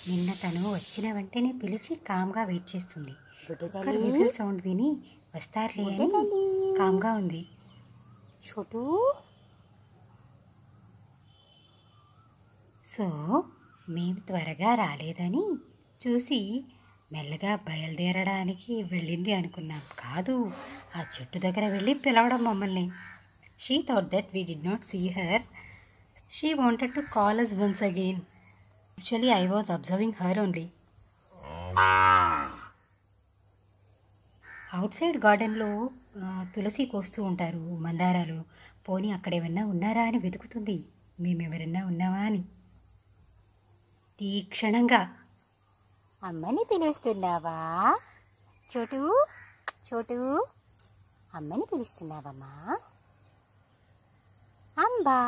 నిన్న తను వచ్చిన వెంటనే పిలిచి కామ్గా వెయిట్ చేస్తుంది. బుడ్డతల్లి విజిల్ సౌండ్ విని వస్తారులే అని కామ్గా ఉంది. చోటు సో మేము త్వరగా రాలేదని చూసి మెల్లగా బయలుదేరడానికి వెళ్ళింది అనుకున్నాం. కాదు, ఆ చెట్టు దగ్గర వెళ్ళి పిలవడం మమ్మల్ని. She thought that we did not see her. She wanted to call us once again. Actually, I was observing her only. Outside గార్డెన్లో తులసి కోస్తూ ఉంటారు, మందారాలు. పోనీ అక్కడేమన్నా ఉన్నారా అని వెతుకుతుంది, మేమెవరన్నా ఉన్నావా అని. తీక్షణంగా అమ్మని పిలుస్తున్నావా? చోటు చోటు అమ్మని పిలుస్తున్నావమ్మా? అంబా.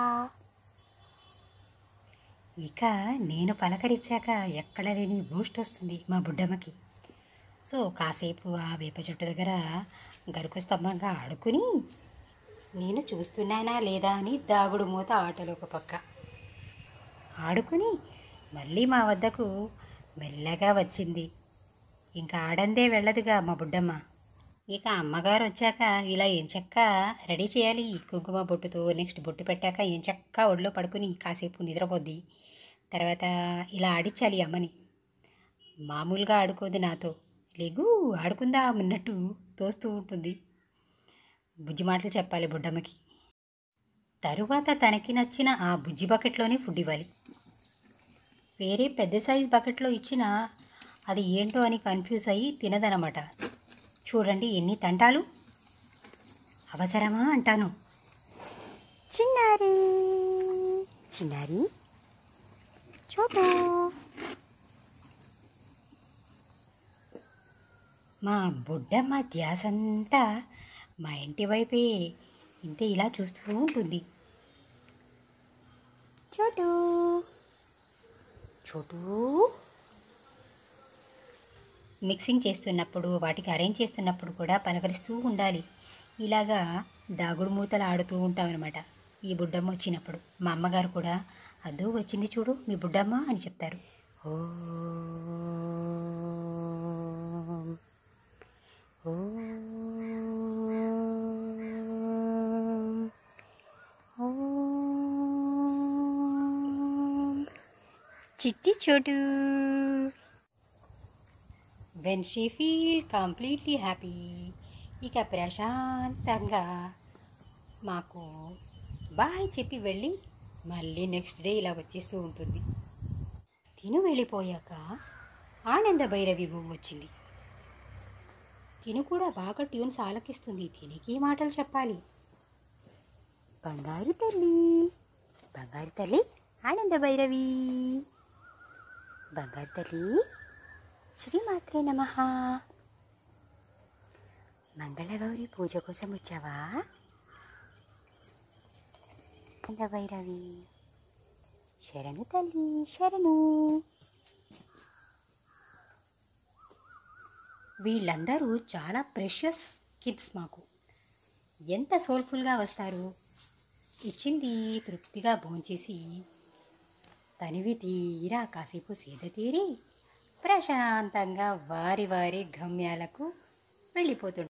ఇక నేను పలకరించాక ఎక్కడ లేని బూస్ట్ వస్తుంది మా బుడ్డమ్మకి. సో కాసేపు ఆ వేప చెట్టు దగ్గర గరుకు స్తంభంగా ఆడుకుని నేను చూస్తున్నానా లేదా అని దాగుడు మూత ఆటలు ఒక పక్క ఆడుకుని మళ్ళీ మా వద్దకు మెల్లగా వచ్చింది. ఇంకా ఆడందే వెళ్ళదుగా మా బుడ్డమ్మ. ఇక అమ్మగారు వచ్చాక ఇలా ఎంచక్క రెడీ చేయాలి. కుంకుమ బొట్టుతో నెక్స్ట్ బొట్టు పెట్టాక ఎంచక్క ఒడిలో పడుకుని కాసేపు నిద్రపోద్ది. తర్వాత ఇలా ఆడించాలి అమ్మని. మామూలుగా ఆడుకోదు నాతో. లేగు ఆడుకుందా అన్నట్టు తోస్తూ ఉంటుంది. బుజ్జి మాటలు చెప్పాలి బుడ్డమ్మకి. తరువాత తనకి నచ్చిన ఆ బుజ్జి బకెట్లోనే ఫుడ్ ఇవ్వాలి. వేరే పెద్ద సైజ్ బకెట్లో ఇచ్చినా అది ఏంటో అని కన్ఫ్యూజ్ అయ్యి తినదనమాట. చూడండి ఎన్ని తంటాలు. అవసరమా అంటాను. చిన్నారి చిన్నారి చోటు. మా బుడ్డమ్మ ధ్యాసంతా మా ఇంటి వైపే ఇంతే ఇలా చూస్తూ ఉంటుంది. చోటు చోటు మిక్సింగ్ చేస్తున్నప్పుడు, వాటికి అరేంజ్ చేస్తున్నప్పుడు కూడా పలకరిస్తూ ఉండాలి. ఇలాగా దాగుడు మూతలు ఆడుతూ ఉంటామన్నమాట. ఈ బుడ్డమ్మ వచ్చినప్పుడు మా అమ్మగారు కూడా అదో వచ్చింది చూడు మీ బుడ్డమ్మ అని చెప్తారు. ఓ ఓ చిట్టి చోటు. When she feel completely happy. ఇక ప్రశాంతంగా మాకు బాయ్ చెప్పి వెళ్ళి మళ్ళీ నెక్స్ట్ డే ఇలా వచ్చేస్తూ ఉంటుంది. తిను వెళ్ళిపోయాక ఆనంద భైరవి వచ్చింది. తిను కూడా బాగా ట్యూన్స్ ఆలకిస్తుంది. తినికి మాటలు చెప్పాలి. బంగారు తల్లి బంగారు తల్లి ఆనంద భైరవి. బంగారు తల్లి శ్రీమాత్రే నమః. మంగళగౌరి పూజ కోసం వచ్చావా? ఆనంద భైరవి శరణు తల్లి శరణు. వీళ్ళందరూ చాలా ప్రెషియస్ కిడ్స్ మాకు. ఎంత సోల్ఫుల్గా వస్తారు. ఇచ్చింది తృప్తిగా భోంచేసి తనివి తీరా కాసేపు సేద తీరి ప్రశాంతంగా వారి వారి గమ్యాలకు వెళ్ళిపోతుంటారు.